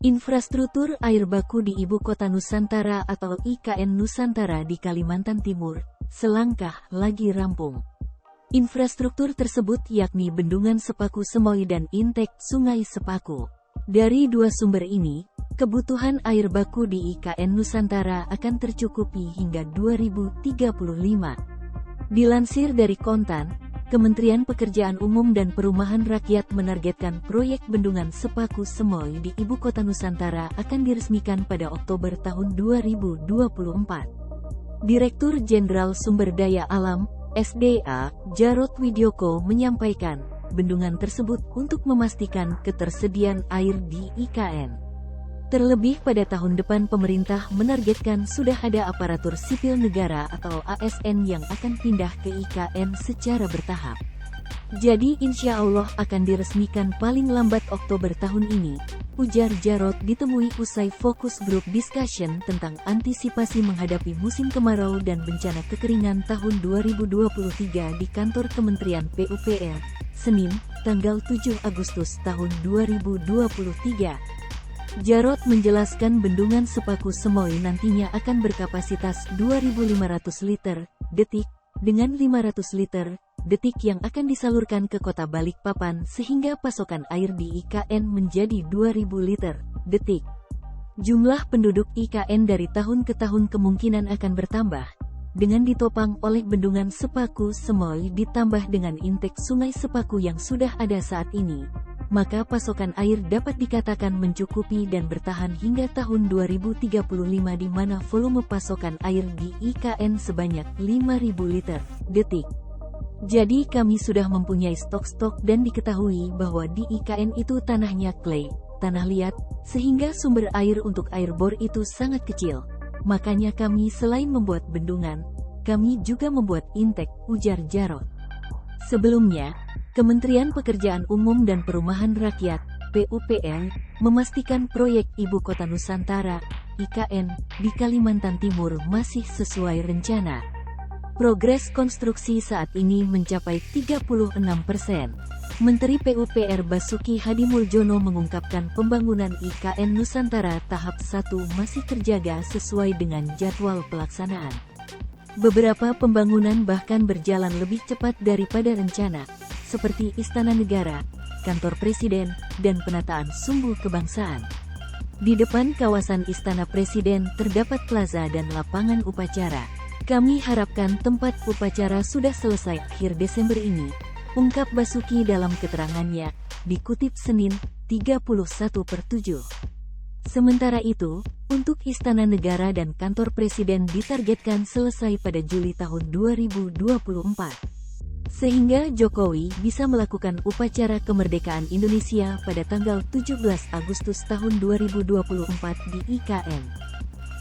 Infrastruktur air baku di Ibu Kota Nusantara atau IKN Nusantara di Kalimantan Timur, selangkah lagi rampung. Infrastruktur tersebut yakni Bendungan Sepaku Semoy dan Intek Sungai Sepaku. Dari dua sumber ini, kebutuhan air baku di IKN Nusantara akan tercukupi hingga 2035. Dilansir dari Kontan, Kementerian Pekerjaan Umum dan Perumahan Rakyat menargetkan proyek Bendungan Sepaku Semoy di Ibu Kota Nusantara akan diresmikan pada Oktober tahun 2024. Direktur Jenderal Sumber Daya Alam, SDA, Jarod Widyoko menyampaikan, bendungan tersebut untuk memastikan ketersediaan air di IKN. Terlebih pada tahun depan pemerintah menargetkan sudah ada aparatur sipil negara atau ASN yang akan pindah ke IKN secara bertahap. Jadi insya Allah akan diresmikan paling lambat Oktober tahun ini, ujar Jarod ditemui usai fokus group discussion tentang antisipasi menghadapi musim kemarau dan bencana kekeringan tahun 2023 di kantor Kementerian PUPR, Senin, tanggal 7 Agustus tahun 2023. Jarod menjelaskan Bendungan Sepaku Semoy nantinya akan berkapasitas 2.500 liter detik, dengan 500 liter detik yang akan disalurkan ke kota Balikpapan sehingga pasokan air di IKN menjadi 2.000 liter detik. Jumlah penduduk IKN dari tahun ke tahun kemungkinan akan bertambah, dengan ditopang oleh Bendungan Sepaku Semoy ditambah dengan intek Sungai Sepaku yang sudah ada saat ini. Maka pasokan air dapat dikatakan mencukupi dan bertahan hingga tahun 2035 di mana volume pasokan air di IKN sebanyak 5.000 liter detik. Jadi kami sudah mempunyai stok-stok dan diketahui bahwa di IKN itu tanahnya clay, tanah liat, sehingga sumber air untuk air bor itu sangat kecil. Makanya kami selain membuat bendungan, kami juga membuat intek, ujar Jarod. Sebelumnya, Kementerian Pekerjaan Umum dan Perumahan Rakyat, PUPR, memastikan proyek Ibu Kota Nusantara, IKN, di Kalimantan Timur masih sesuai rencana. Progres konstruksi saat ini mencapai 36%. Menteri PUPR Basuki Hadimuljono mengungkapkan pembangunan IKN Nusantara tahap 1 masih terjaga sesuai dengan jadwal pelaksanaan. Beberapa pembangunan bahkan berjalan lebih cepat daripada rencana, seperti Istana Negara, Kantor Presiden, dan penataan Sumbu Kebangsaan. Di depan kawasan Istana Presiden terdapat plaza dan lapangan upacara. Kami harapkan tempat upacara sudah selesai akhir Desember ini, ungkap Basuki dalam keterangannya, dikutip Senin, 31/7. Sementara itu, untuk Istana Negara dan Kantor Presiden ditargetkan selesai pada Juli tahun 2024. Sehingga Jokowi bisa melakukan upacara kemerdekaan Indonesia pada tanggal 17 Agustus tahun 2024 di IKN.